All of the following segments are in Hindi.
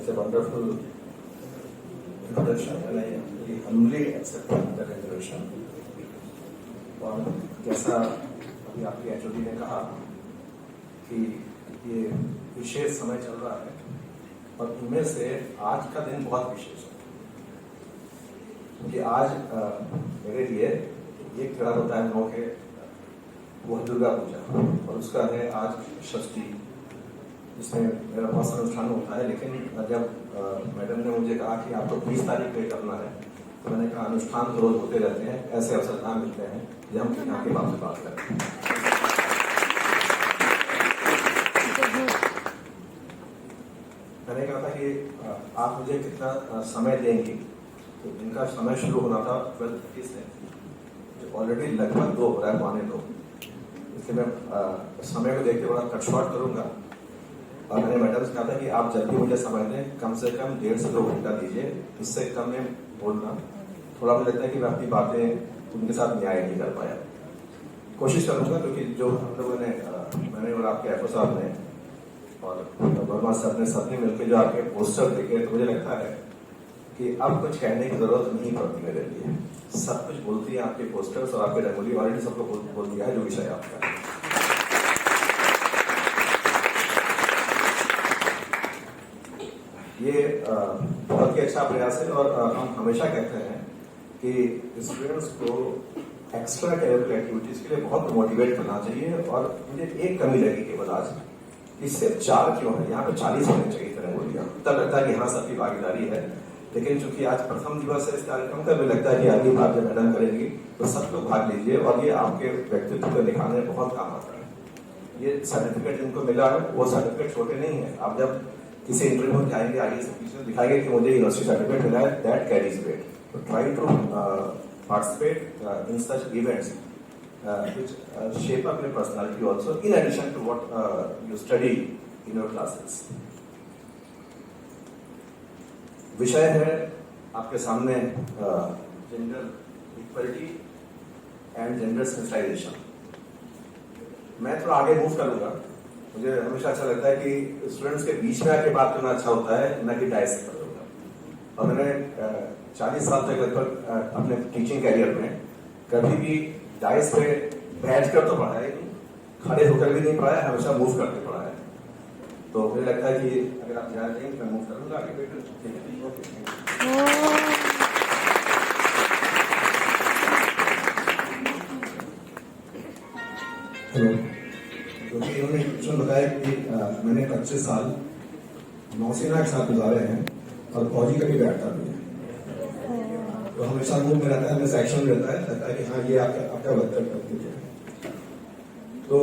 It's a wonderful introduction and I really humbly accept that introduction. और जैसा अभी आपके एचओडी ने कहा कि ये विशेष समय चल रहा है और उनमें से आज का दिन बहुत विशेष है क्योंकि आज मेरे लिए एक त्योहार होता है नौ के वो है दुर्गा पूजा और उसका है आज षष्ठी जिसमें मेरा बहुत सारा अनुष्ठान होता है। लेकिन जब मैडम ने मुझे कहा कि आपको 20 तारीख पे करना है तो मैंने कहा अनुष्ठान तो रोज होते रहते हैं, ऐसे अवसर कहाँ मिलते हैं जब हम यहाँ के बाप से बात करें। मैंने कहा था कि आप मुझे कितना समय देंगी, तो इनका समय शुरू होना था 12:30 से, जो ऑलरेडी लगभग 2 हो रहा है, 1:15, इसलिए मैं समय को देखते बड़ा कट शॉर्ट करूंगा। और मैंने मैडम से कहा था कि आप जब भी मुझे समय दें कम से कम 1.5 से 2 घंटा दीजिए, इससे कम में बोलना थोड़ा मुझे लगता है कि मैं अपनी बातें उनके साथ न्याय नहीं कर पाया। कोशिश करूंगा क्योंकि जो हम लोगों ने मैंने और आपके एफओ साहब ने और वर्मा साहब ने सबने मिलकर जो आपके पोस्टर देखे तो मुझे लगता है कि अब कुछ कहने की जरूरत नहीं पड़ती मेरे लिए, सब कुछ बोलती है आपके पोस्टर्स और आपके रंगोली ऑलरेडी सबको बोल दिया है जो विषय आपका है। ये बहुत ही अच्छा प्रयास है और हम हमेशा कहते हैं कि स्टूडेंट्स को एक्स्ट्रा करिकुलर एक्टिविटीज के लिए बहुत मोटिवेट करना चाहिए। और मुझे एक कमी लगी केवल आज, इससे 4 क्यों है, यहाँ पे 40 होने चाहिए रंगोलियां, तब लगता है कि हाँ सबकी भागीदारी है। लेकिन चूंकि आज प्रथम दिवस है इस कार्यक्रम का, मुझे लगता है कि अगली बार जब मैडम करेंगी तो सब लोग भाग लीजिए और ये आपके व्यक्तित्व को दिखाने में बहुत काम आता है। ये सर्टिफिकेट जिनको मिला है वो सर्टिफिकेट छोटे नहीं है। आप जब किसी इंटरव्यू में जाएंगे आगे से पीछे दिखाएंगे कि मुझे यूनिवर्सिटी सर्टिफिकेट मिला है, दैट कैरीज वेट। तो try to participate in such events which shape up your personality also in addition to what you study in your classes. विषय है आपके सामने gender equality and gender sensitization. मैं थोड़ा आगे मूव करूंगा। मुझे हमेशा अच्छा लगता है कि स्टूडेंट्स के बीच में आके बात करना अच्छा होता है, न कि डायस से करूंगा। और मैंने 40 साल तक लगभग अपने टीचिंग कैरियर में कभी भी डायस पे बैठ कर तो पढ़ाया नहीं, खड़े होकर भी नहीं पढ़ाया, हमेशा मूव करके पढ़ाया। तो मुझे लगता है कि अगर आप ध्यान देंगे मैं मूव करूंगा आगे बेटर। हेलो, क्योंकि उन्होंने क्वेश्चन बताया कि मैंने 25 साल नौसेना के साथ गुजारे हैं और फौजी कभी बैठता नहीं है, तो हमेशा मूव में रहता है, हमें एक्शन रहता है, लगता है कि हाँ ये आपका वक्तव्य कर दीजिए। तो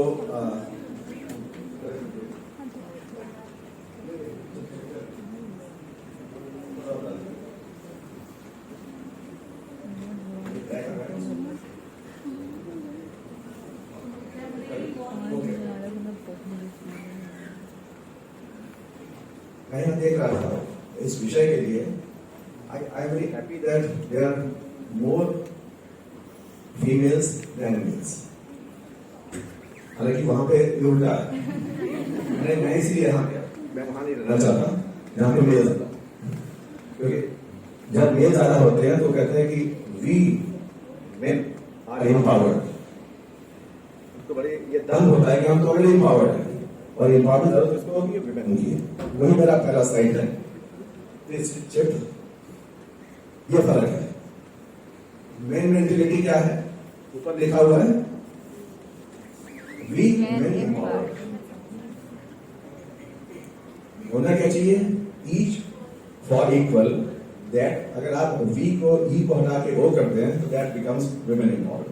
मैं यहाँ देख रहा था इस विषय के लिए I am very happy that there are more females than males. हालांकि वहां पे उल्टा है, मैं इसीलिए यहाँ पे मैं वहां नहीं रहना चाहता जहाँ पे मेल ज्यादा, क्योंकि जब मेल ज्यादा होते हैं तो कहते हैं कि वी मेन आर एम्पावर्ड, तो बड़े ये दम होता है कि हम तो ऑलरेडी एम्पावर्ड है और एम्पावर्ड जरूरत इसको होगी विमेन की। वही मेरा पहला स्लाइड है, ये फर्क है। मेन मेंटेलिटी क्या है, ऊपर लिखा हुआ है वी मेन एम्पावर्ड। होना क्या चाहिए, ईच फॉर इक्वल, दैट अगर आप वी को ई को हटा के वो करते हैं तो that becomes women empowered.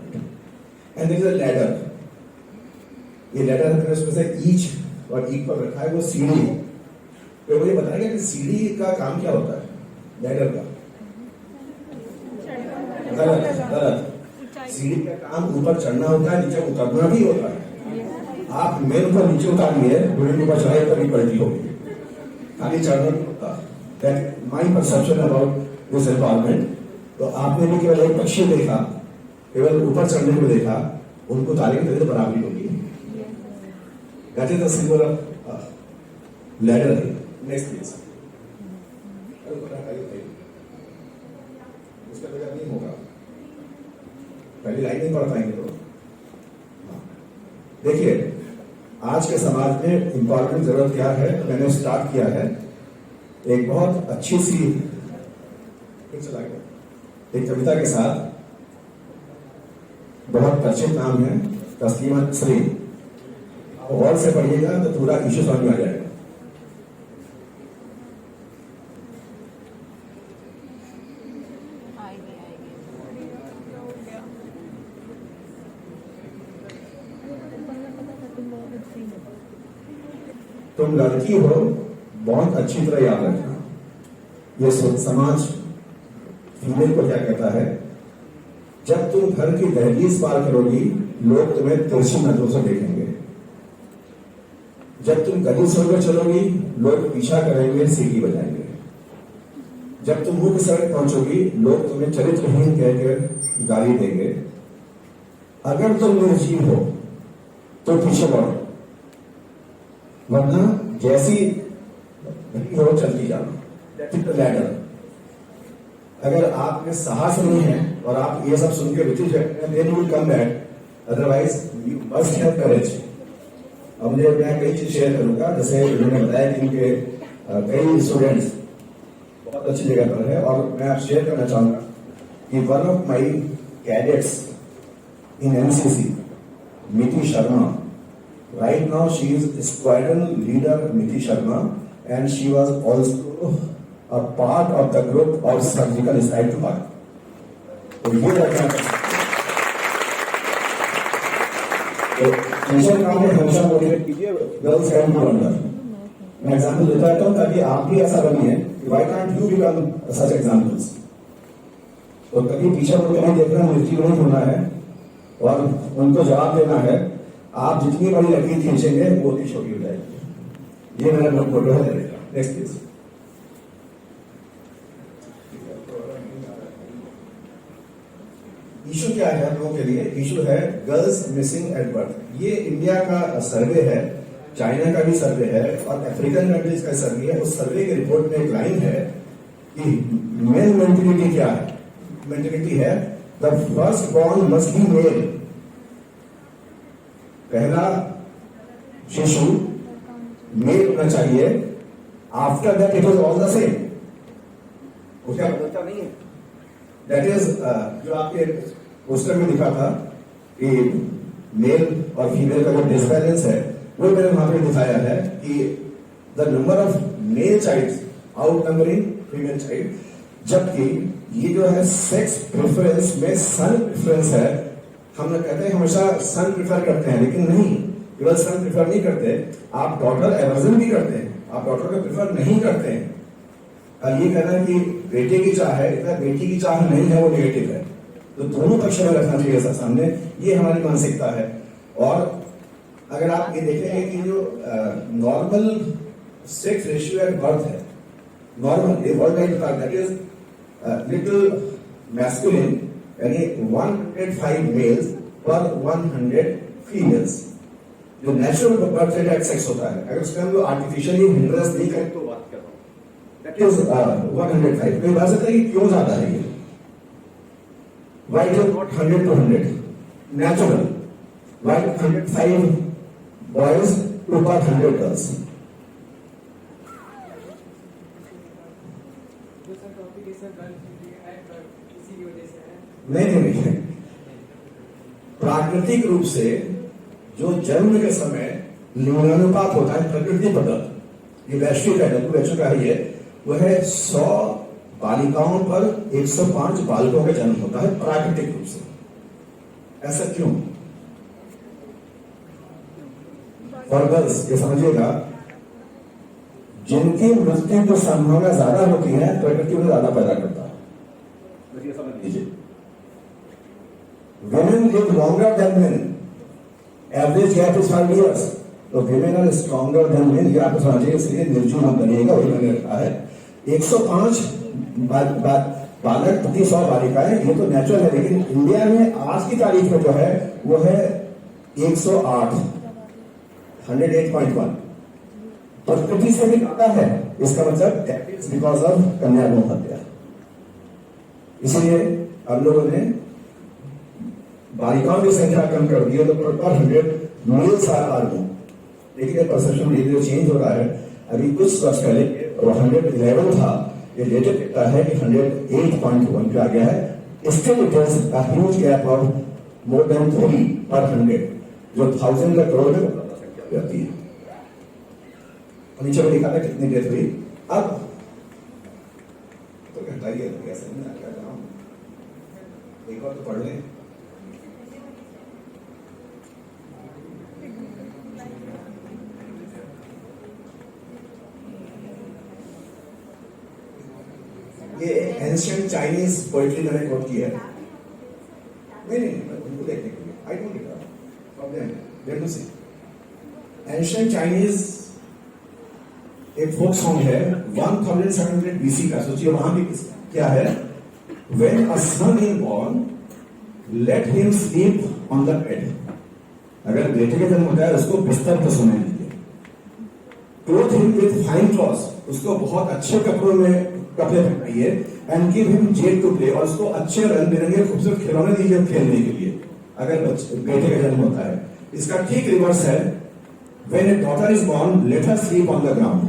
And there is a ladder, ये लैडर है उसमें से ईच और इक्वल रखा है, वो सीढ़ी। तो मुझे बताएगा कि सीढ़ी का काम क्या होता है, लैडर का? गलत। सीढ़ी का काम ऊपर चढ़ना होता है, नीचे उतरना भी होता है। आप मेन को नीचे उतारिए, बुढ़े ऊपर चढ़ाई तभी पलटी होगी, खाली चढ़ना नहीं होता। That my perception about this environment. तो आपने भी केवल एक पक्षी देखा, केवल ऊपर चढ़ने को देखा, उनको उतारेंगे तो बराबरी होगी। That is the symbol of ladder. Next please. दिलाई नहीं पड़ पाएंगे तो देखिए आज के समाज में इंपॉर्टेंट जरूरत क्या है। मैंने स्टार्ट किया है एक बहुत अच्छी सी एक कविता के साथ, बहुत परिचित नाम है तस्लीमा नसरीन। गौर से पढ़िएगा तो पूरा इश्यू समझ में आ जाएगा। तुम लड़की हो बहुत अच्छी तरह याद रखना, ये समाज फीमेल को क्या कहता है। जब तुम घर की दहलीज पार करोगी लोग तुम्हें तिरछी नजरों से देखेंगे। जब तुम गली से होकर चलोगी लोग पीछा करेंगे, सीटी बजाएंगे। जब तुम मुख्य सड़क पहुंचोगी लोग तुम्हें चरित्रहीन कहकर गाली देंगे। अगर तुम निर्जीव हो तो पीछे बढ़ो, वरना जैसी हो चलती जाना लैडर। अगर आप में साहस नहीं है और आप ये सब सुन के रुचि then you will come back, otherwise you must have courage. अब मैं कई चीज शेयर करूंगा, जैसे उन्होंने बताया कि इनके कई स्टूडेंट्स बहुत अच्छी जगह पर है, और मैं आप शेयर करना चाहूंगा कि one of my cadets in NCC, नीति Sharma, right now she is squadron leader Niti Sharma, and she was also a part of the group of surgical strike to Bharat. तो ये रखना टीचर काम में हमेशा मोटिवेट कीजिए गर्ल्स एंड टू अंडर। मैं एग्जाम्पल देता रहता हूँ ताकि आप भी ऐसा बनिए। Why can't you become such examples. तो कभी पीछे मुड़ के नहीं देखना, मृत्यु नहीं होना है और उनको जवाब देना है। आप जितनी बड़ी लकीर खींचेंगे वो उतनी छोटी हो जाएगी। ये मेरा फोटो है। Next please. इशू क्या है लोगों के लिए? इशू है गर्ल्स मिसिंग एट बर्थ। ये इंडिया का सर्वे है, चाइना का भी सर्वे है और अफ्रीकन कंट्रीज का सर्वे है। उस सर्वे की रिपोर्ट में एक लाइन है कि मेल मेंटेलिटी क्या है? मेंटेलिटी है the first born must be male. पहला शिशु मेल होना चाहिए, after that it is all the same. उसका बदलता नहीं है। दैट इज जो आपके पोस्टर में लिखा था कि मेल और फीमेल का जो डिसबैलेंस है वो मैंने वहां पे दिखाया है कि the number of male child out numbering female child, जबकि ये जो है सेक्स प्रेफरेंस में सन प्रेफरेंस है। हम लोग कहते हैं हमेशा सन प्रेफर करते हैं, लेकिन नहीं, केवल सन प्रेफर नहीं करते, आप डॉटर एवर्जन भी करते हैं, आप डॉटर को प्रेफर नहीं करते हैं। और ये कहना कि बेटे की चाह है, इतना बेटी की चाह नहीं है, वो नेगेटिव है। तो दोनों पक्ष में रखना चाहिए सब सामने, ये हमारी मानसिकता है। और अगर आप ये देखेंगे कि जो normal sex ratio at birth है, नॉर्मल ये world wide that is little masculine, यानी 105 मेल्स पर 100 फीमेल्स। जो natural birth rate at sex होता है, अगर उसका हम लोग आर्टिफिशियली हिंड्रेंस नहीं करें तो बात कर रहा हूं, दैट इज 105। कोई बात है कि क्यों ज्यादा है ये? Why it is not 100 to 100 natural? Why 105 boys to 100 girls? नहीं, प्राकृतिक रूप से जो जन्म के समय लिंगानुपात होता है, प्रकृति पद्धत, ये वैश्विक है, WHO का है, ये वो है 100 बालिकाओं पर 105 बालकों का जन्म होता है प्राकृतिक रूप से। ऐसा क्यों? फॉर गर्ल्स ये समझिएगा, जिनकी मृत्यु की संभावना ज्यादा होती है प्रकृति उन्हें ज्यादा पैदा करता है। समझ लीजिए, women live longer than men, average gap is 5 years, तो women are stronger than men। ये आपको समझिए, इसलिए निर्जीव हम बनिएगा, वही मैंने रखा है। 105 बालक प्रति 100 बालिकाएं, ये तो नेचुरल है, लेकिन इंडिया में आज की तारीख में जो है वो है 108, 108.1, प्रकृति से भी ज्यादा है। इसका मतलब बिकॉज ऑफ कन्या भ्रूण हत्या। इसलिए हम लोगों ने बालिकाओं की संख्या कम कर दी है तो पर 100 मेल्स आर मोर। लेकिन ये परसेप्शन धीरे धीरे चेंज हो रहा है। अभी कुछ वर्ष पहले वो 111 था, ये लेटेस्ट डेटा है कि 108.1 पे आ गया है। Still it is a huge gap of more than 3 पर 100, जो 1000 का करोड़ में संख्या जाती है। नीचे में लिखा था कितनी डेथ हुई। अब तो हटाइए, कैसे नहीं क्या काम, एक बार तो पढ़ लें। ये एंशिएंट चाइनीज पोएट्री मैंने कोट किया है। नहीं, उनको देखने के लिए I don't get from them, let me see. Ancient Chinese एक फोक सॉन्ग है 1700 बीसी का। सोचिए वहां भी क्या है, when a son is born let him sleep on the bed. अगर बेटे का जन्म होता है उसको बिस्तर पर सोने दीजिए। Clothe him with fine clothes, उसको बहुत अच्छे कपड़ों में कपड़े पहनाइए। And give him jet to play, और उसको अच्छे रंग बिरंगे खूबसूरत खिलौने दीजिए खेलने के लिए अगर बेटे का जन्म होता है। इसका ठीक रिवर्स है, when A daughter is born let her sleep on the ground,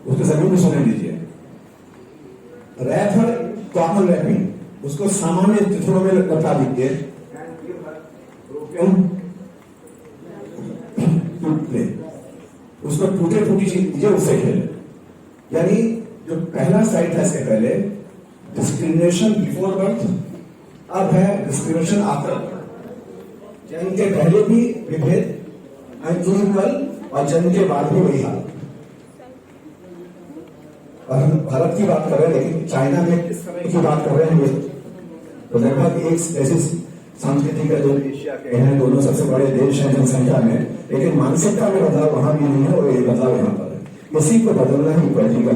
उसको जमीन में सोने दीजिए। रैप हर कॉमन रैपिंग, उसको सामान्य चित्रों में लपटा दीजिए। प्ले, उसको टूटे फूटी चीज दीजिए, उससे खेले। यानी जो पहला साइड था इसके पहले डिस्क्रिमिनेशन बिफोर बर्थ, अब है डिस्क्रिमिनेशन आफ्टर बर्थ। जन्म के पहले भी विभेद अनइक्वल और जन्म के बाद भी वही हाल। और हम भारत की बात कर रहे हैं, लेकिन चाइना में किस तरह की बात कर रहे हैं, तो लगभग एक ऐसी संस्कृति का जो एशिया के हैं, दोनों सबसे बड़े देश हैं जनसंख्या में, लेकिन मानसिकता में बदलाव वहां भी नहीं है और ये बदलाव यहां पर है। इसी को बदलना ही पड़ेगा।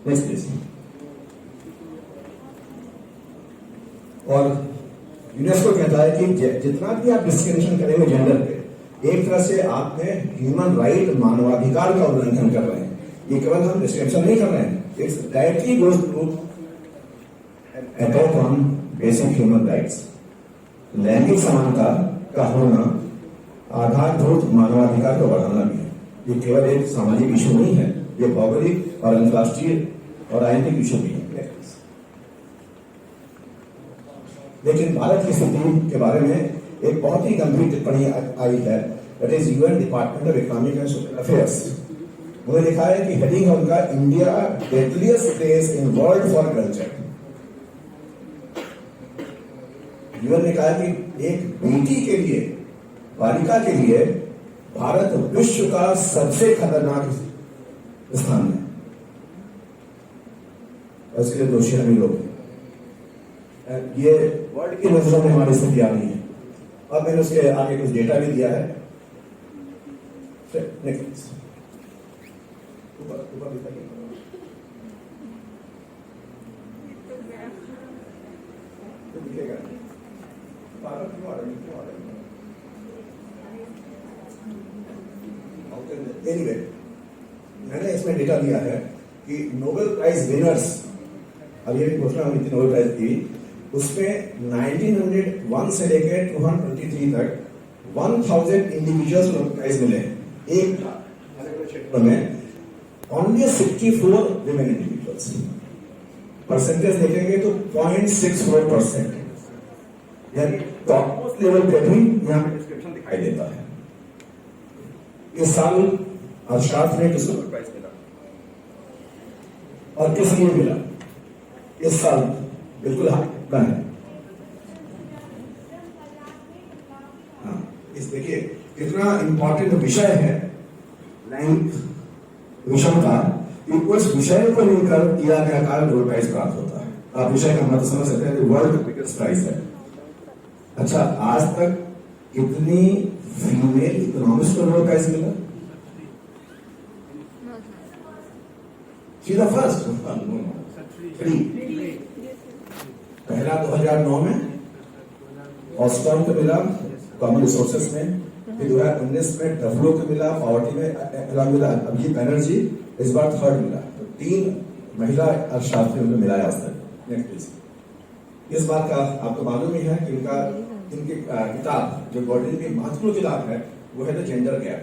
Next please. और यूनेस्को कहता है कि जितना भी आप डिस्क्रिमिनेशन करेंगे जेंडर पे, एक तरह से आपने ह्यूमन राइट, मानवाधिकार का उल्लंघन कर रहे हैं। ये केवल हम डिस्क्रिमिनेशन नहीं कर रहे हैं, it's directly goes to attack on basic human rights. लैंगिक समानता का होना आधारभूत मानवाधिकार को बढ़ाना भी है। ये केवल एक सामाजिक इशू नहीं है, ये भौगोलिक और अंतर्राष्ट्रीय और राजनीतिक इशू भी है। लेकिन भारत की स्थिति के बारे में एक बहुत ही गंभीर टिप्पणी आई है, that is UN department of economic and social affairs. उन्होंने लिखा है कि हेडिंग है उनका, India deadliest place in world for culture. UN ने कहा कि एक बेटी के लिए, बालिका के लिए भारत विश्व का सबसे खतरनाक स्थान है, और इसके लिए दोषी हम लोग हैं। ये वर्ल्ड की नजरों में हमारी स्थिति आ रही है। अब मैंने उसके आगे कुछ डेटा भी दिया है। ऊपर दिखेगा। एनीवे, मैंने इसमें डेटा दिया है कि नोबेल प्राइज विनर्स, अब ये भी घोषणा हुई थी नोबेल प्राइज की, उसमें 1901 से लेकर 2023 तक 1000 इंडिविजुअल्स नोबेल प्राइज मिले एक क्षेत्र में। Only 64 women individuals. परसेंटेज देखेंगे तो 0.64%, यानी टॉप लेवल पे भी यहाँ पे डिस्क्रिप्शन दिखाई देता है। इस साल अर्थशास्त्र में किसको नोबेल प्राइज मिला और किस लिए मिला, इस साल बिल्कुल है। हाँ, इस देखिए कितना इंपॉर्टेंट विषय है लैंगिक विषमता, उस विषय को लेकर किया गया कार्य नोबेल प्राइज प्राप्त होता है। आप विषय का मतलब समझ सकते हैं, वर्ल्ड बिगेस्ट प्राइज है। अच्छा, आज तक कितनी फीमेल इकोनॉमिस्ट को नोबेल प्राइज मिला? शी द फर्स्ट, पहला 2009 में ऑस्टॉन को मिला कॉमन रिसोर्सेस में, फिर 2019 में डब्ल्यू को मिला, पॉवर्टी में मिला, अभिजीत बनर्जी इस बार थर्ड मिला। तो 3 महिला अर्थशास्त्री उनको मिला आज तक। Next please. इस बात का आपको मालूम ही है कि इनकी किताब जो गॉर्डन की महत्वपूर्ण किताब है वो है द जेंडर गैप।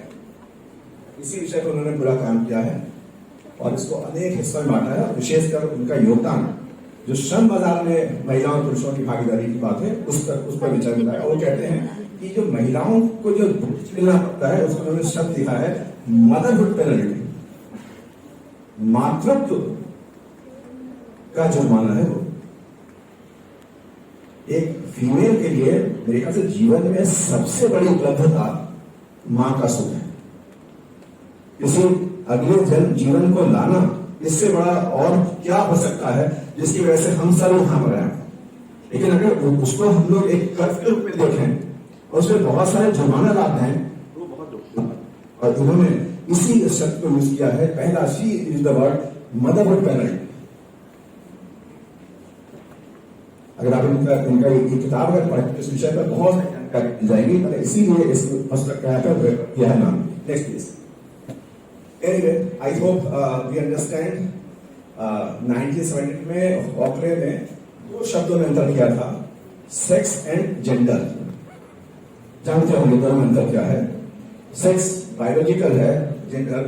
इसी विषय पर उन्होंने पूरा काम किया है और इसको अनेक हिस्सों में बांटा है। विशेषकर उनका योगदान जो श्रम बाजार में महिलाओं और पुरुषों की भागीदारी की बात है उस पर विचार मिला है। वो कहते हैं कि जो महिलाओं को जो मिलना पड़ता है उसको उन्होंने शब्द लिखा है मदरहुड पेनल्टी, मातृत्व का जुर्माना है वो। एक फीमेल के लिए मेरे ख्याल से जीवन में सबसे बड़ी उपलब्धता मां का सुख है। किसी अगले जीवन को लाना इससे बड़ा और क्या हो सकता है जिसकी वजह से हम सब यहां पर आए। लेकिन अगर उसको हम लोग एक कर्ज के रूप में देखें और उसमें बहुत सारे जुर्माना लाभ हैं वो बहुत दुख। और उन्होंने इसी शब्द को यूज किया है। पहला she is the word motherhood penalty. अगर आप इनका ये किताब अगर पढ़ें इस विषय पर बहुत जानकारी मिल जाएगी, इसीलिए इस पुस्तक का यह नाम। Next please. Anyway I hope we understand. 1970 में ऑकले ने दो शब्दों में अंतर किया था, सेक्स एंड जेंडर। जानते होंगे दोनों में अंतर क्या है। सेक्स बायोलॉजिकल है, जेंडर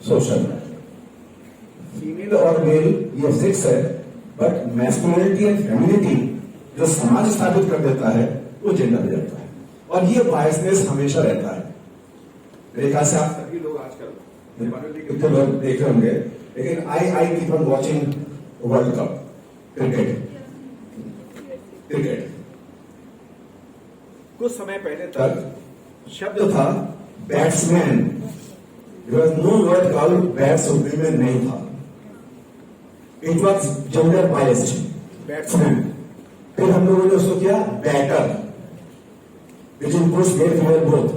सोशल है। फीमेल और मेल ये फिक्स है, बट मैस्कुलिनिटी एंड फेमिनिटी जो समाज स्थापित कर देता है वो जेंडर हो जाता है। और ये बायसनेस हमेशा रहता है। मेरे ख्याल से आप सभी लोग आजकल कितने लोग देख रहे होंगे, लेकिन I keep on watching world cup cricket. कुछ समय पहले तक शब्द था batsman. No word called bats of women नहीं था। It was gender biased batsman. फिर हम लोगों ने उसको किया batter, which includes male female both.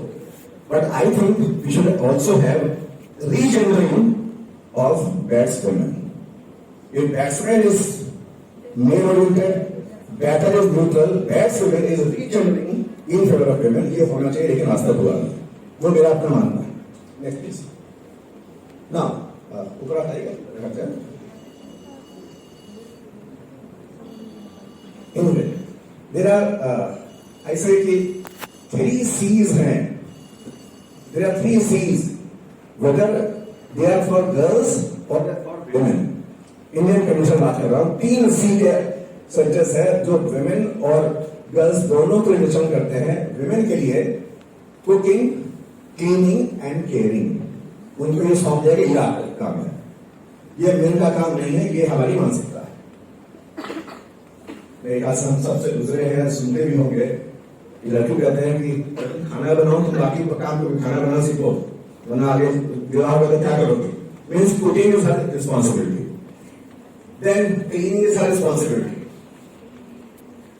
But I think we should also have regendering of batswomen. If batsman is male oriented, batter is neutral, batswoman is regendering in favor of women. ये होना चाहिए, लेकिन आज तक हुआ नहीं। वो मेरा अपना मानना है। Next please. ना ऊपर आएगा। Anyway, there are I say कि 3 C's हैं। There are 3 C's, whether they are for girls or for women. Indian condition बात कर रहा हूँ। 3 C के सेंटेंस है जो women और girls दोनों को रिप्रेजेंट करते हैं। women के लिए कुकिंग, क्लीनिंग एंड केयरिंग। उनको ये सौंप दिया कि ये आपका काम है, ये मेन का काम नहीं है, ये हमारी मानसिकता है। मेरे ख्याल से हम सबसे गुजरे हैं, सुनते भी होंगे। लड़के कहते हैं कि खाना बनाओ तो बाकी काम खाना बनाना सीखो, वरना आगे विवाह होगा तो क्या करोगे। Means cooking is her responsibility, then cleaning is her responsibility,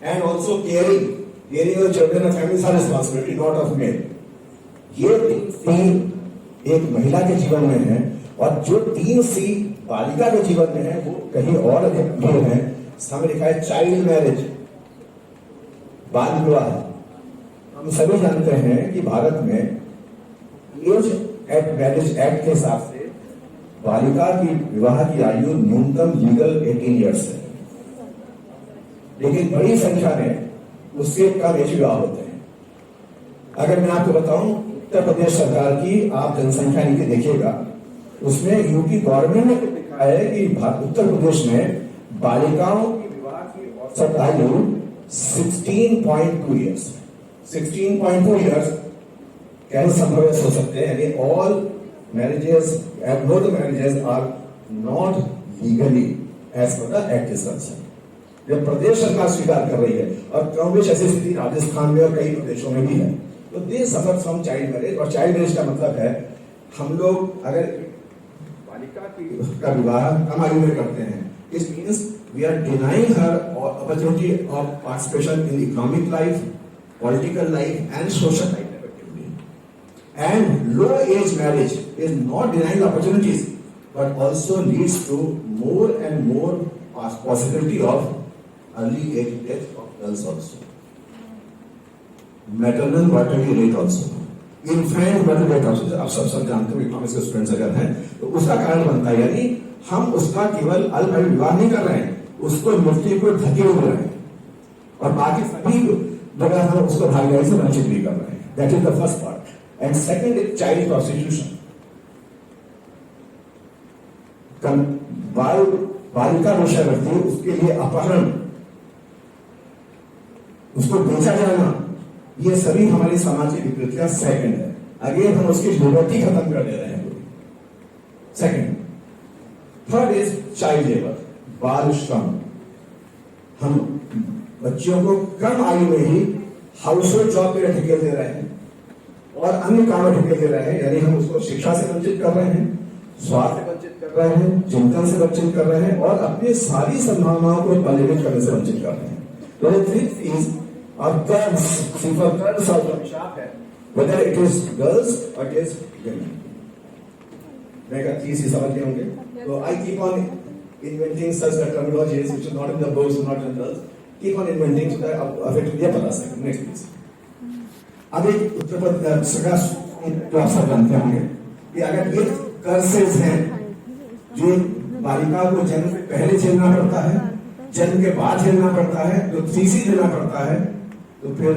and also caring of children and family her responsibility, not of male. ये 3 एक महिला के जीवन में है, और जो 3 C बालिका के जीवन में है वो कहीं और अधिक है। सामने लिखा है चाइल्ड मैरिज, बाल विवाह। हम सभी जानते हैं कि भारत में एज एट मैरिज एक्ट के हिसाब से बालिका की विवाह की आयु न्यूनतम लीगल 18 ईयर्स है, लेकिन बड़ी संख्या में उससे कम एज विवाह होते हैं। अगर मैं आपको बताऊं, उत्तर प्रदेश सरकार की आप जनसंख्या नीति देखिएगा, उसमें यूपी गवर्नमेंट ने लिखा है कि उत्तर प्रदेश में बालिकाओं की विवाह की औसत आयु 16.2 ईयर्स। 16.2 ईयर्स कैसे संभव हो सकते हैं? यानी all marriages, both marriages are not legally as per the act is concern. जब प्रदेश सरकार स्वीकार कर रही है, और कम ऐसी स्थिति राजस्थान में और कई प्रदेशों में भी है, तो दे सफर फ्रॉम चाइल्ड मैरिज। और चाइल्ड मैरिज का मतलब है हम लोग अगर बालिका का विवाह कम आयु में करते हैं, This means we are denying her opportunity of participation in economic life, political life, and social life effectively. And low age marriage is not denying opportunities, but also leads to more and more possibility of early age death of girls also. Maternal mortality rate also. Infant mortality rate also. आप सब जानते हो, इकोनॉमिक्स के स्टूडेंट्स अगर हैं तो उसका कारण बनता है। यानी हम उसका केवल अल्पायु विवाह नहीं कर रहे हैं, उसको मृत्यु को धके हुए रहे हैं। और बाकी सभी जगह हम उसको भागीदारी से वंचित भी कर रहे हैं. That is the first part. And second is child prostitution. बालिका वेश्यावृत्ति, उसके लिए अपहरण, उसको बेचा जाना, ये सभी हमारी समाज की विकृतियां सेकंड है. अगेन हम उसकी लिबर्टी खत्म कर दे रहे हैं. Second. Third is child labour, बाल श्रम. हम बच्चियों को कम आयु में ही हाउस होल्ड जॉब में ढकेल दे रहे हैं और अन्य कामों में ढकेल दे रहे हैं. यानी हम उसको शिक्षा से वंचित कर रहे हैं, स्वास्थ्य से वंचित कर रहे हैं, चिंतन से वंचित कर रहे हैं और अपनी सारी संभावनाओं को परिमित करने से वंचित कर रहे हैं. और गर्ल्स, सिंपल गर्ल्स और अभिशाप है, whether it is girls or it is women. मैं कहती चीज समझ गए होंगे. तो I keep on inventing such terminologies which are not in the books, not in the girls. Keep on inventing so that अब एक ये पता सके. Next please. अब एक उत्तर प्रदेश जो आप सब जानते होंगे कि अगर ये कर्सेस हैं जो बालिका को जन्म से पहले झेलना पड़ता है, जन्म के बाद झेलना पड़ता है, जो थीसी देना पड़ता है, तो फिर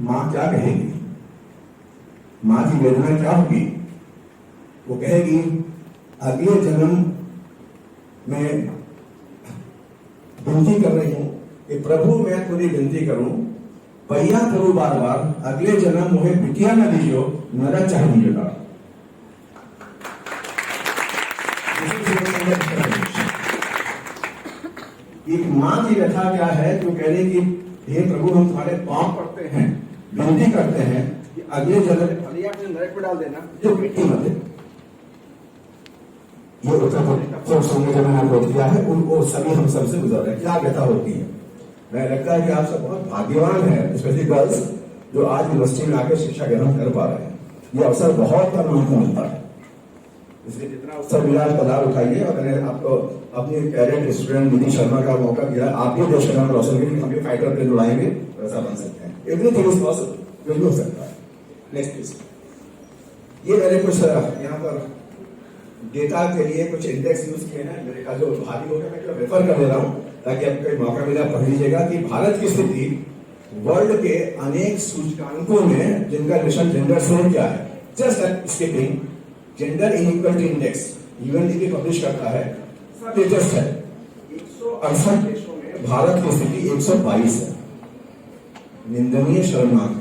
मां क्या कहेगी? मां की वेदना क्या होगी? वो कहेगी अगले जन्म में विनती कर रही हूं कि प्रभु मैं पूरी विनती करूं, भैया करूं बार बार, अगले जन्म मुझे बिटिया न दीजियो, मेरा चाहे मिलेगा. एक मां की व्यथा क्या है? जो कह रही कि हे प्रभु हम तुम्हारे पांव पड़ते हैं, विनती करते हैं कि अगले जन्म में भले अपने नरक में डाल देना, जो बेटी मत दे. ये उत्तर प्रदेश जो मैंने आपको दिया है उनको सभी हम सबसे गुजर रहे हैं. क्या व्यथा होती है? मैं लगता है कि आप सब बहुत भाग्यवान हैं, स्पेशली गर्ल्स, जो आज यूनिवर्सिटी में आकर शिक्षा ग्रहण कर पा रहे हैं. ये अवसर बहुत कम लोगों को मिलता है. इसलिए जितना अवसर मिला पदार उठाइए. और मैंने आपको अपने पेरेंट स्टूडेंट निधि शर्मा का मौका दिया. आप भी देश का नाम रोशन करेंगे, हम भी फाइटर प्लेन उड़ाएंगे, वैसा बन सकते हैं. एवरीथिंग इज पॉसिबल, जो भी हो सकता है. Next please. ये मैंने कुछ यहाँ पर डेटा के लिए कुछ इंडेक्स यूज किए हैं. मेरे ख्याल जो भारी हो गया, मैं रेफर कर दे रहा हूँ ताकि आपको मौका मिला पढ़ लीजिएगा कि भारत की स्थिति वर्ल्ड के अनेक सूचकांकों में जिनका मिशन जेंडर से क्या है. Just skipping gender inequality index UNDP publish करता है, लेटेस्ट है. 168 देशों में भारत की स्थिति 122 है. निंदनीय, शर्मनाक है.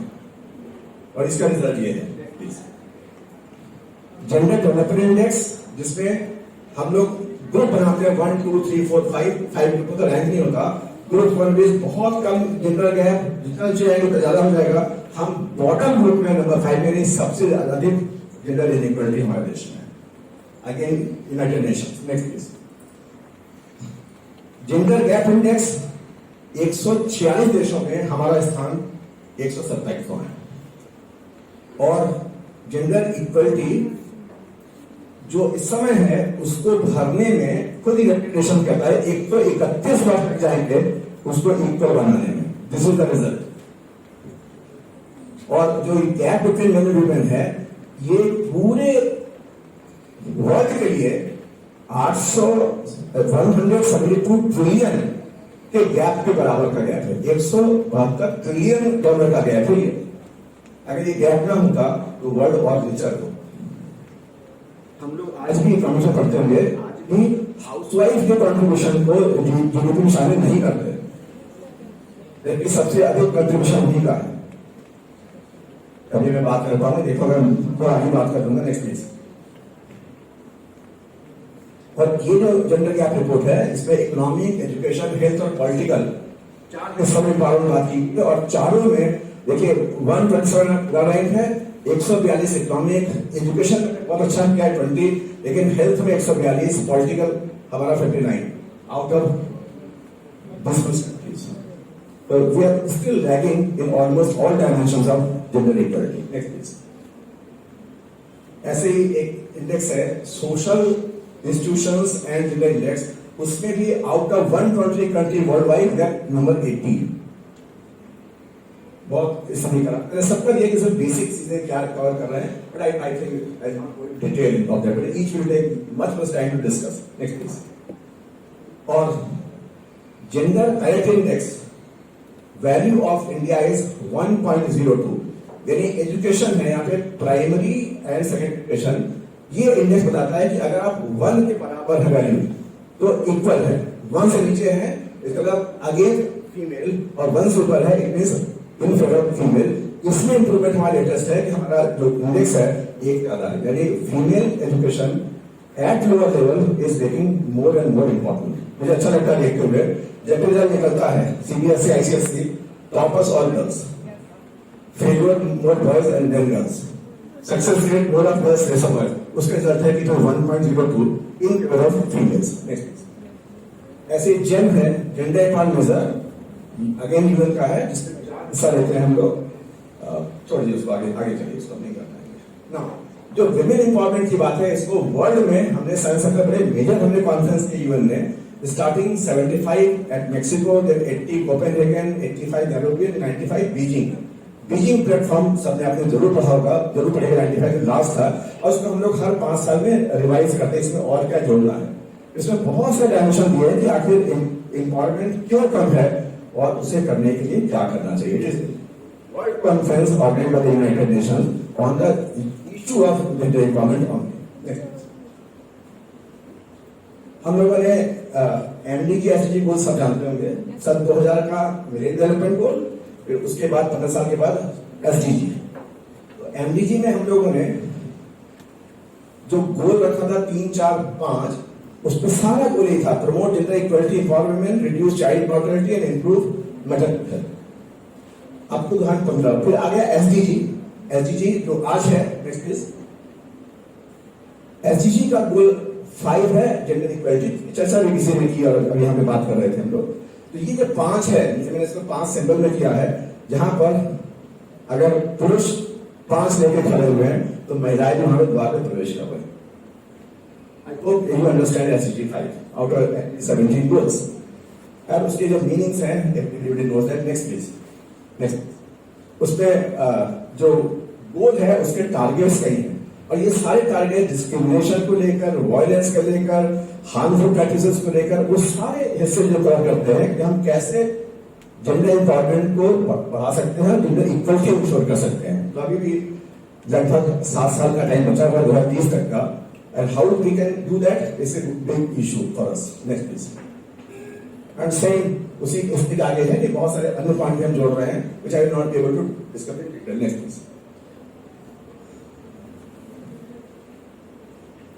और इसका रिजल्ट ये है. जेंडर डेवलपमेंट इंडेक्स, जिसमें हम लोग ग्रुप बनाते हैं 1 2 3 4 5 ग्रुपों का रैंक नहीं होता. ग्रुप 1 में बहुत कम जेंडर गैप, जितना चाहिए उतना ज्यादा हो जाएगा. हम बॉटम ग्रुप में नंबर 5 में नहीं, सबसे अधिक जेंडर इनइक्वालिटी हमारे देश में. Again United Nations. Next please. Gender gap index 146 देशों में हमारा स्थान 127वां है. और जेंडर इक्वलिटी जो इस समय है उसको भरने में खुद ही नेशन कहता है 131 वर्ष तक जाएंगे उसको इक्वल बनाने में. This is the result. और जो gap between main and women है, ये पूरे वर्ल्ड के लिए 172 ट्रिलियन के गैप के बराबर का गैप है. 172 ट्रिलियन डॉलर का गैप है. अगर ये गैप ना होता तो वर्ल्ड और रिचर हो. हम लोग आज भी इंफॉर्मेशन पढ़ते होंगे, आज भी हाउसवाइफ के कंट्रीब्यूशन को जीडीपी में शामिल नहीं करते, लेकिन सबसे अधिक कंट्रीब्यूशन उन्हीं का है. कभी मैं बात कर पाऊंगा, देखो मैं आगे बात कर दूंगा. Next please. और ये जो जेंडर गैप रिपोर्ट है, इसमें इकोनॉमिक, एजुकेशन, हेल्थ और पॉलिटिकल 4 हिस्सों में बात की. और चारों में देखिए 127 रैंक है, 142 इकोनॉमिक, एजुकेशन बहुत अच्छा क्या है 20, लेकिन हेल्थ में 142, पॉलिटिकल हमारा 59 out of 10 countries. So we are still lagging in almost all dimensions of gender equality. Next please. ऐसे ही एक इंडेक्स है social institutions and gender index. उसमें भी out of 120 country world wide number 80. बहुत समीकरण सबका ये कि सिर्फ बेसिक चीजें क्या कवर कर रहे हैं, but I think I not going detail of that, but each will take much time to discuss. Next please. और gender parity index value of India is 1.02, यानी एजुकेशन है यहाँ पे प्राइमरी एंड सेकेंडरी एजुकेशन, ये इंडेक्स बताता है कि अगर आप 1 के बराबर है वैल्यू तो इक्वल है, 1 से नीचे है इसका मतलब अगेंस्ट फीमेल, और 1 से ऊपर है it means in favour of female. इसमें इंप्रूवमेंट हमारा लेटेस्ट है कि हमारा जो इंडेक्स है एक ज्यादा है, यानी female education at lower level is getting more and more important. मुझे अच्छा लगता है देखते हुए जब रिजल्ट निकलता है CBSE ICSE, toppers all girls, favour more boys and then girls, success rate more of girls less of boys, उसका रिजल्ट है कि तो 1.02 in favour of females. Next ऐसे जेम है gender equality measure, again UN का है जिसमें हिस्सा लेते हैं हम लोग। छोड़िए उसको, आगे चलिए, इसको नहीं करना है ना। जो विमेन इंपॉर्टेंट की बात है, इसको वर्ल्ड में हमने साइंस का बड़े मेजर हमने कॉन्फ्रेंस की यूएन ने, starting 75 at Mexico, then 80 Copenhagen, 85 Nairobi, 95 Beijing. Beijing platform सबने आपने जरूर पढ़ा होगा, जरूर पढ़ेगा, 95 लास्ट था, और उसको हम लोग हर 5 साल में रिवाइज करते हैं इसमें और क्या जोड़ना है। इसमें बहुत से डायमेंशन दिए हैं कि आखिर इंपॉर्टेंट क्यों कम है और उसे करने के लिए क्या करना चाहिए। World conference organised by the United Nation on the issue of gender empowerment on. हम लोगों ने एमडी की एसडीजी गोल सब जानते होंगे, सन 2000 का मिलेनियम डेवलपमेंट गोल, फिर उसके बाद 15 साल के बाद एसडीजी। तो एमडीजी में हम लोगों ने जो गोल रखा था 3, 4, 5, उसमें सारा गोल ही था promote gender equality empowerment, reduce child mortality and improve maternity health. अब तो 15, फिर आ गया एसडीजी। एसडीजी जो आज है, नेक्स्ट प्लीज। एसडीजी का गोल 5 है जेंडर इक्वलिटी, चर्चा भी किसी ने की और अभी यहाँ पे बात कर रहे थे हम लोग। तो ये जो 5 है, जैसे मैंने इसको 5 सिंबल में किया है, जहां पर अगर पुरुष 5 लेके खड़े हुए हैं तो महिलाएं जो हमारे द्वार में प्रवेश कर रहे हैं। I hope you understand SDG 5 out of 17 goals. और उसके जो मीनिंग्स हैं everybody knows that. Next please. Next उसमें जो गोल है उसके टारगेट्स कई हैं, और ये सारे टारगेट डिस्क्रिमिनेशन को लेकर, वायलेंस को लेकर, हार्मफुल प्रैक्टिसेस को लेकर, वो सारे हिस्से जो कवर करते हैं कि हम कैसे जेंडर एम्पावरमेंट को बढ़ा सकते हैं, जेंडर इक्वलिटी इंश्योर कर सकते हैं। तो अभी भी लगभग 7 साल का टाइम बचा हुआ 2030 तक का, and how we can do that is a big issue for us. Next please. And same उसी इसके आगे है कि बहुत सारे अन्य पॉइंट हम जोड़ रहे हैं which I will not be able to discuss in detail. Next please.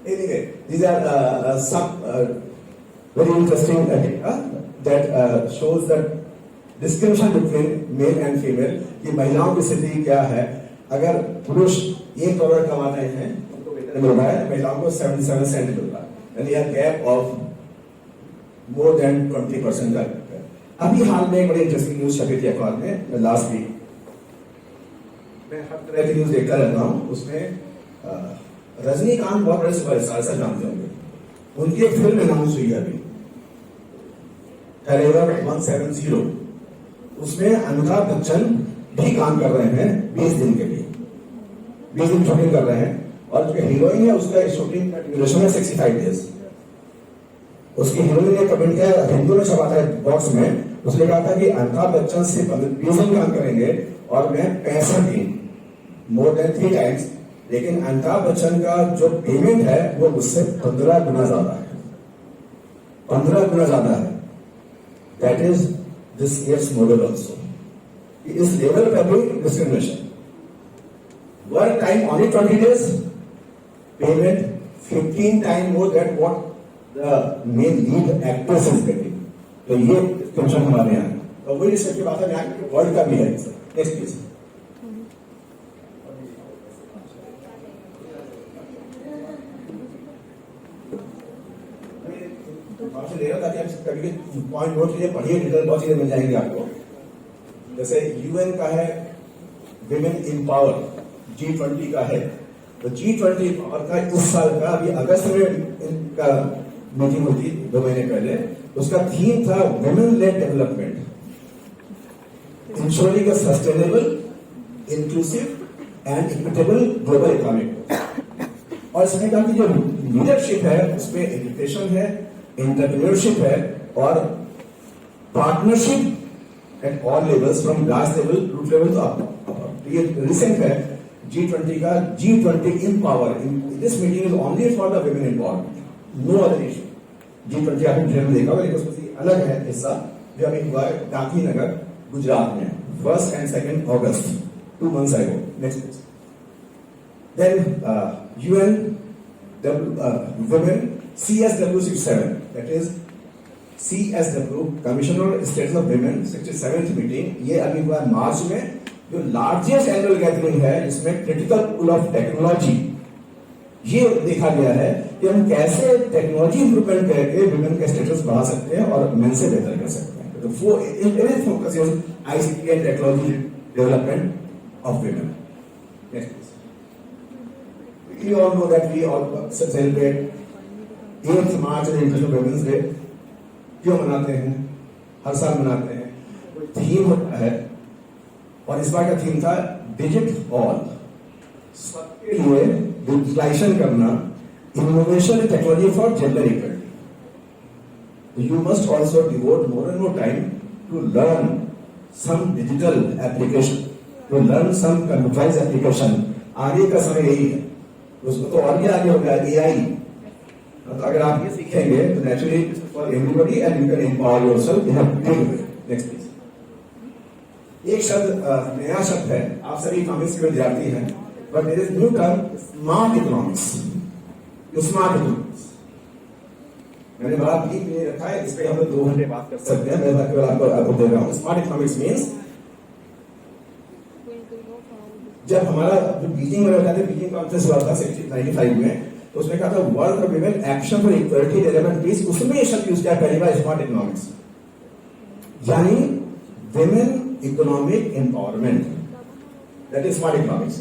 Anyway, these are some very interesting data that shows that discrimination between male and female, कि महिलाओं की स्थिति क्या है। अगर पुरुष $1 कमा रहे हैं उनको वेतन मिल रहा है, महिलाओं को 77 सेंट मिल रहा है, यानी गैप ऑफ मोर देन 20% का। अभी हाल में एक बड़ी इंटरेस्टिंग न्यूज छपी थी अखबार में लास्ट वीक। मैं हर तरह की न्यूज देखता रहता हूँ, उसमें रजनीकांत बहुत बड़े सुपरस्टार से जानते होंगे, उनकी एक फिल्म अनाउंस हुई है अभी, फॉरएवर 170। उसमें अमिताभ बच्चन भी काम कर रहे हैं 20 दिन के लिए, 20 दिन शूटिंग कर रहे हैं, और जो हीरोइन है उसका शूटिंग का ड्यूरेशन है 65 डेज। उसकी हीरोइन ने कमेंट किया, हिंदू में छपा था बॉक्स में, उसने कहा था कि अमिताभ बच्चन से 20 दिन काम करेंगे और मैं 65 दिन, मोर देन 3 टाइम्स, लेकिन अमिताभ बच्चन का जो पेमेंट है वो मुझसे 15 गुना ज्यादा है, 15 गुना ज्यादा है। That is this years model also. इस लेवल पर भी discrimination. Work time only 20 days, payment 15 time more than what the main lead actress is getting. तो ये डिस्क्रिमिनेशन हमारे यहाँ, तो वही इसके बात है वर्ल्ड का भी है। Next please. आपसे ले रहा था कि आप कभी पॉइंट नोट कीजिए, पढ़िए, डिटेल बहुत चीजें मिल जाएंगी आपको। जैसे यूएन का है विमेन इम्पावर, G20 का है, तो G20 पावर का इस साल का अभी अगस्त में इनका मीटिंग हुई थी 2 महीने पहले। उसका थीम था women lead development, ensuring a sustainable, inclusive and equitable global economy. और इसमें कहा कि जो लीडरशिप है उसमें एजुकेशन है, एंटरप्रेन्योरशिप है और partnership at all levels from grass level root level to up. ये रिसेंट है G20 का G20 Empower. This meeting is only for the women empowerment, no other issue. G20 आपने ट्रेन में देखा होगा, लेकिन उसमें से अलग है हिस्सा जो अभी हुआ है गांधीनगर गुजरात में 1st and 2nd August, 2 months ago. Next please. Then UN Women CSW 67, that is CSW Commissioner Status of Women 67th meeting. ये अभी हुआ मार्च में, जो लार्जेस्ट एनुअल गैदरिंग है जिसमें क्रिटिकल पुल ऑफ टेक्नोलॉजी ये देखा गया है कि हम कैसे टेक्नोलॉजी इंप्रूवमेंट करके विमेन का स्टेटस बढ़ा सकते हैं और मेन से बेहतर कर सकते हैं. तो focus on ICT and technology development of women. Next please. You all know that we all celebrate 8th March as International Women's Day. क्यों मनाते हैं? हर साल मनाते हैं. थीम होता है और इस बार का थीम था डिजिट ऑल. सबके लिए डिजिटलाइजेशन करना, innovation and technology for gender equality. You must also devote more and more time to learn some digital application, to learn some computerized application. आगे का समय यही है. उसमें तो और भी आगे हो गया AI. तो अगर आप ये सीखेंगे तो naturally for everybody and you can empower yourself. You have to do it. Next please. एक शब्द नया शब्द है, आप सभी इकोनॉमिक्स के विद्यार्थी हैं, but there is new term smart economics. Smart economics मैंने बड़ा डीप में रखा है, इस पे हम लोग 2 घंटे बात कर सकते हैं. मैं केवल आपको दे रहा हूँ. स्मार्ट इकोनॉमिक्स मीन्स जब हमारा जो बीजिंग में होता था, बीजिंग कॉन्फ्रेंस हुआ था 1995 में, तो उसमें कहा था world for women action for equality development peace. उसमें ये शब्द यूज किया पहली बार स्मार्ट इकोनॉमिक्स, यानी women economic empowerment. That is smart economics.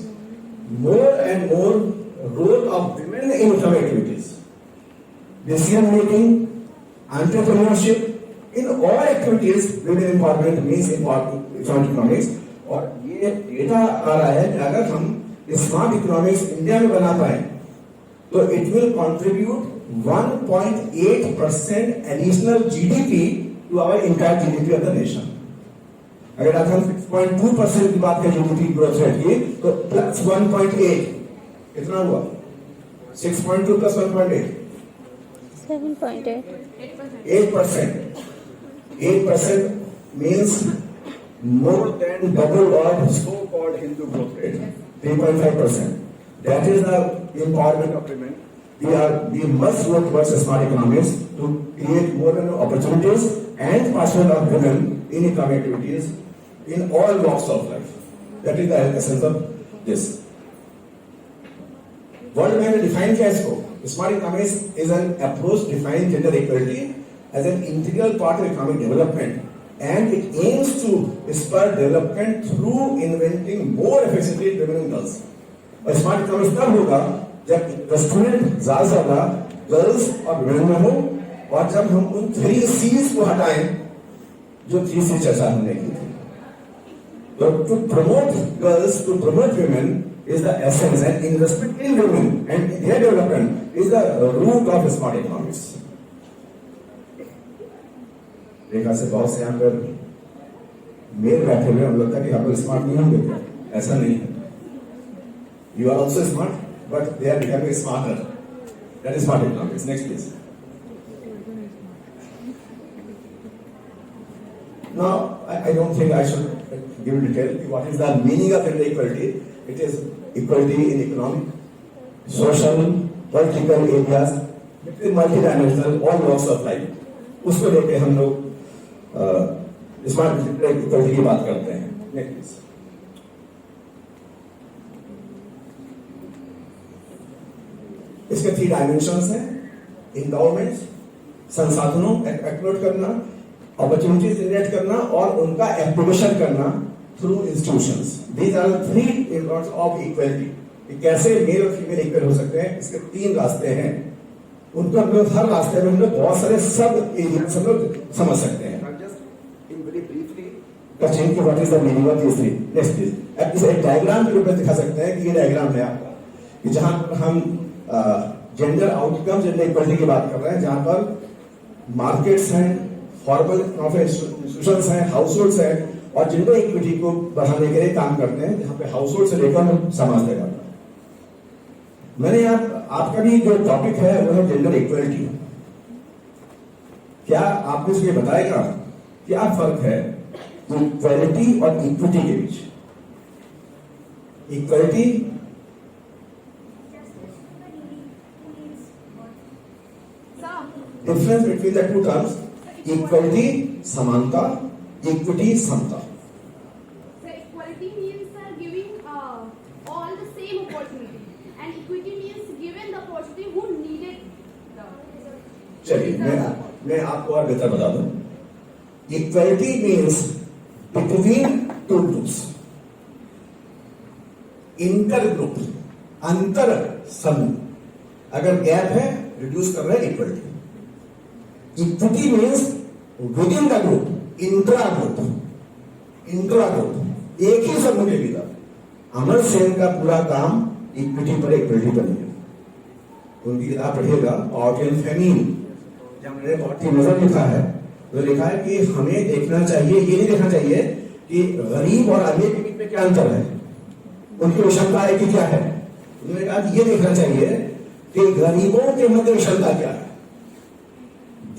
More and more role of women in economic activities, decision making, entrepreneurship, in all activities women empowerment means smart economics. और ये डेटा आ रहा है कि अगर हम स्मार्ट इकोनॉमिक्स इंडिया में बना पाए तो it will contribute 1.8% additional GDP to our entire GDP of the nation. अगर आज हम 6.2% की बात करें GDP ग्रोथ रेट की, तो प्लस 1.8 कितना हुआ? 6.2 plus 1.8 7.8. 8%. 8% means more than double of so-called Hindu growth rate, 3.5%. That is the empowerment of women. We must work towards smart economics to create more and more opportunities and participation of women in economic activities in all walks of life. That is the essence of this. World Bank ने define किया इसको. Smart economics is an approach defining gender equality as an integral part of economic development. And it aims to spur development through inventing more efficiently women and girls. और स्मार्ट इकोनॉमिक्स तब होगा जब इन्वेस्टमेंट ज्यादा गर्ल्स और women में हो, और जब हम उन 3 C's को हटाएं जो 3 C चर्चा हमने की थी. तो to promote girls, to promote women is the essence, and investment in women and their development is the root of smart economics. देखा से बहुत से यहाँ पर मेल बैठे हुए, हम लगता है कि आप लोग स्मार्ट नहीं होंगे क्या? ऐसा नहीं है. You are also smart, but they are becoming smarter. That is smart economics. Next please. Now I don't think I should give detail what is the meaning of gender equality. It is equality in economic, social, political areas, multi dimensional, all walks of life. उसको लेके हम लोग स्मार्ट इक्वलिटी की बात करते हैं. नेक्स्ट. इसके 3 डायमेंशंस हैं. इंडाउमेंट, संसाधनों एक्सप्लोर करना, अपॉर्चुनिटीज जनरेट करना और उनका एक्टिवेशन करना through institutions. These are 3 importance of equality. कैसे मेल और फीमेल इक्वल हो सकते हैं, इसके 3 रास्ते हैं. उनको हम लोग हर रास्ते में हम लोग बहुत सारे सब एरियाज हम लोग समझ सकते हैं. टचिंग की what is the meaning of this 3. Next please. अब इसे एक डायग्राम के रूप में दिखा सकते हैं कि ये डायग्राम है आपका, कि जहां पर हम जेंडर आउटकम, जेंडर इक्वलिटी की बात कर रहे हैं, जहां पर मार्केट्स हैं, फॉर्मल इंस्टीट्यूशंस हैं, हाउस होल्ड्स हैं, और जिनको इक्विटी को बढ़ाने के लिए काम करते हैं, जहां पे हाउस होल्ड से लेकर समाज तक आता है। मैंने आपका भी जो टॉपिक है वो है जेंडर इक्वलिटी। क्या आप मुझे ये बताएगा क्या फर्क है इक्वलिटी और इक्विटी के बीच? Equality difference between the two terms, equality समानता, इक्विटी समता। So equality means giving all the same opportunity, and equity means given the opportunity who needed the. चलिए मैं आपको और बेहतर बता दूं। Equality means between two groups, inter group, अंतर समूह। अगर गैप है रिड्यूस कर रहे हैं equality. Equity means with in the group, intra group, intra group, एक ही समूह के भीतर। अमर सेन का पूरा काम इक्विटी पर, इक्वलिटी पर नहीं है। उनकी किताब पढ़िएगा पॉवर्टी एंड फेमिन, जब मैंने पॉवर्टी नजर लिखा है तो लिखा है कि हमें देखना चाहिए, ये नहीं देखना चाहिए कि गरीब और अमीर के बीच में क्या अंतर है, उनकी विषमता है कि क्या है। उन्होंने कहा कि ये देखना चाहिए कि गरीबों के मध्य विषमता क्या है।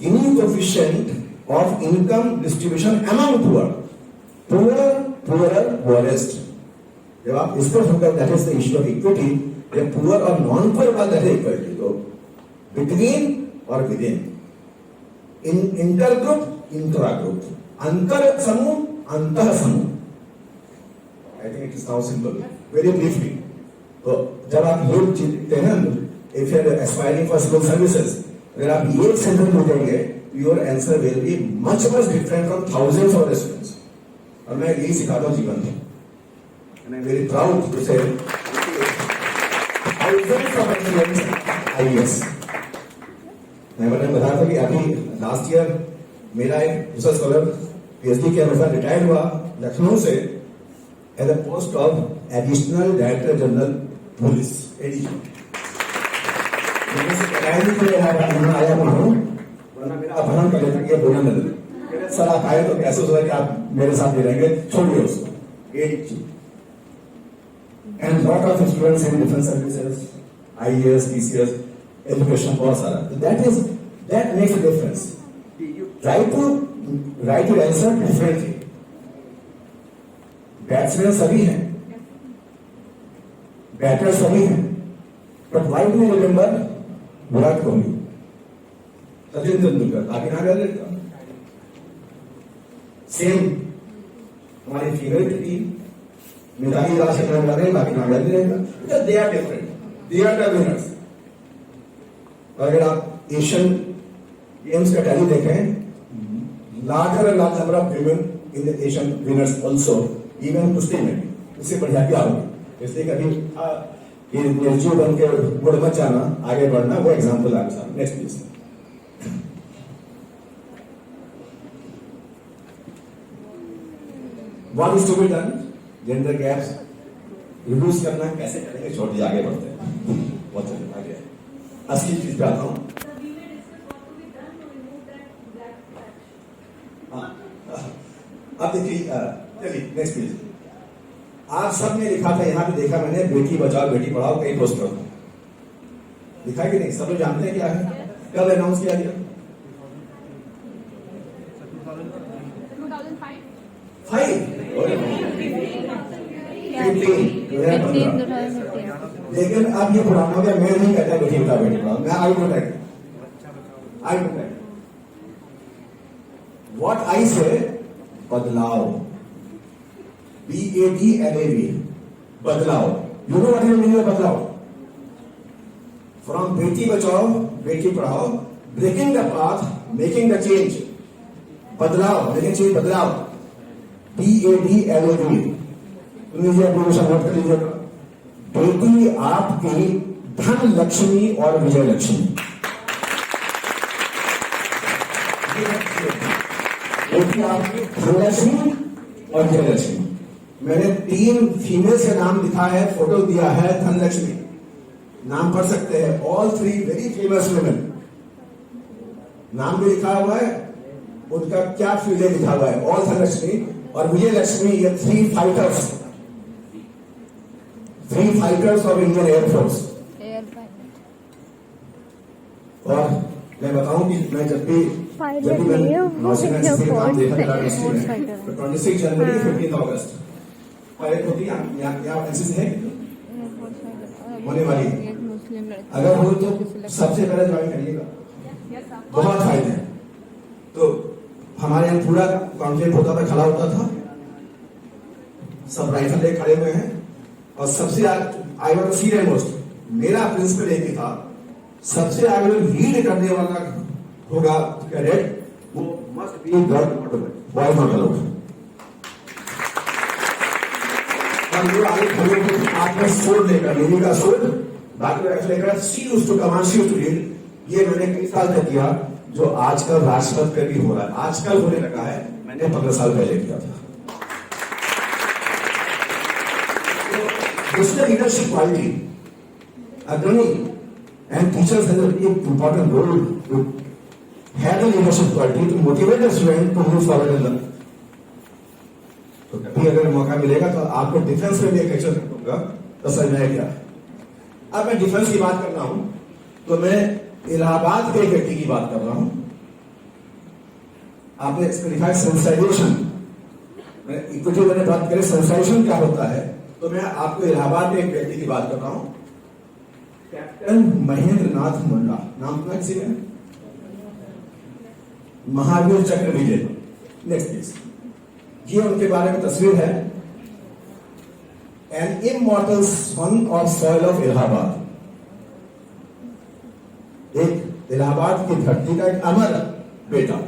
Gini coefficient of income distribution among poor, poor poorest. जब आप इस पर focus, that is the issue of equity. जब पुअर और नॉन पुअर का दैट इज इक्विटी, तो बिटवीन और within, inter group, intra group, अंतर समूह, अंतः समूह। I think it is now simple, very briefly. तो जब आप ये लिखते हैं, if you are aspiring for civil services, अगर आप ये सेंटेंस लिखेंगे, your answer will be much different from thousands of students. और मैं यही सिखाता हूं जीवन में, and I am very proud to say thousands of students IAS. मैंने बताया था कि अभी लास्ट ईयर मेरा एक रिसर्च स्कॉलर पीएचडी के अनुसार रिटायर्ड हुआ लखनऊ से as a post of additional director general police, ADG. यहाँ आया हुआ हूँ, वरना मेरा अपहरण कर लेता कि बोलना नहीं। सर आप आए तो कैसे सोचा कि आप मेरे साथ भी रहेंगे, छोड़िए उसको। ADG and lot of students in defence services, IAS, PCS, education बहुत सारा। That makes a difference. Try to write your answer differently. Batsman सभी हैं, बैटर सभी हैं, but why do you remember Virat Kohli, Sachin Tendulkar, बाकी नाम याद रहेगा। सेम हमारी फीमेल टीम, मिताली राज से नाम याद रहेगा, बाकी नाम याद रहेगा, because they are different, they are the winners. अगर आप एशियन गेम्स का टैली देखें, larger and large number of women in the Asian winners also, even कुश्ती में भी। उससे बढ़िया क्या होगी? इसलिए कभी निर्जीव बन के गुड़ मत जाना, आगे बढ़ना, वो एग्जाम्पल आपके सामने। Next please. What is to be done? Gender gaps reduce करना कैसे करेंगे, छोड़ दिया, आगे बढ़ते हैं। बहुत चलिए आगे असली चीज पे आता हूँ। अब देखिए, चलिए नेक्स्ट प्लीज। आप सब ने लिखा था, यहां पे देखा मैंने, बेटी बचाओ बेटी पढ़ाओ, कई पोस्टर लिखा कि नहीं? सब लोग जानते हैं क्या है? कब अनाउंस किया गया? 2015। लेकिन अब ये पुराना हो गया। मैं नहीं कहता बेटी बचाओ बेटी पढ़ाओ, मैं आई प्रोटेक्ट व्हाट आई से बदलाव, BADLAV, बदलाव। You know what is meaning of बदलाव? From Beti Bachao Beti Padhao, breaking the path, making the change. बदलाव, मेकिंग चेंज, बदलाव, BADLAV। लीजिए एप्लीकेशन नोट कर लीजिएगा। बेटी आपकी धन लक्ष्मी और विजय लक्ष्मी। बेटी आपकी धन लक्ष्मी और विजय लक्ष्मी। मैंने 3 फीमेल से नाम लिखा है, फोटो दिया है। धनलक्ष्मी नाम पढ़ सकते हैं, ऑल 3 वेरी फेमस वुमेन। नाम भी लिखा हुआ है, उनका क्या फ्यूजन लिखा हुआ है, ऑल धनलक्ष्मी और विजय लक्ष्मी, ये 3 फाइटर्स ऑफ इंडियन एयरफोर्स। और मैं बताऊं कि मैं जब भी मैंने नौसेना से काम देखा था तो 26 जनवरी 15 अगस्त परेड होती है यहाँ एनसीसी है होने वाली है। अगर हो तो सबसे पहले ज्वाइन करिएगा, बहुत फायदे हैं। तो हमारे यहाँ पूरा कॉन्फ्लिक्ट होता था, खड़ा होता था, सब राइफल ले खड़े हुए हैं और सबसे I want to see most, मेरा प्रिंसिपल एक ही था, सबसे आगे लीड करने वाला होगा कैडेट, वो must be girl boy not allowed. और वो आगे खड़े होकर आपने सोड लेकर, लेने का सोड बाकी राइफल लेकर she used to command, she used to lead. ये मैंने कई साल तक किया, जो आजकल राजपथ पे भी हो रहा है, आजकल होने लगा है, मैंने 15 साल पहले किया था। This is the leadership quality. Agrani and teachers have an important role to have the leadership quality to motivate the student to move forward in life. तो कभी अगर मौका मिलेगा तो आपको डिफेंस में भी एक लेक्चर दूंगा तो समझ में आएगा। अब मैं डिफेंस की बात कर रहा हूं तो मैं इलाहाबाद के एक व्यक्ति की बात कर रहा हूं। आपने इसको लिखा है सेंसिटाइजेशन, इक्विटी मैंने बात करें सेंसिटाइजेशन क्या होता है, तो मैं आपको इलाहाबाद में एक व्यक्ति की बात कर रहा हूं, कैप्टन महेंद्र नाथ मुंडा, नाम सुना किसी ने? महावीर चक्र विजय। Next please. ये उनके बारे में तस्वीर है, an immortal son of soil of Allahabad, एक इलाहाबाद की धरती का एक अमर बेटा।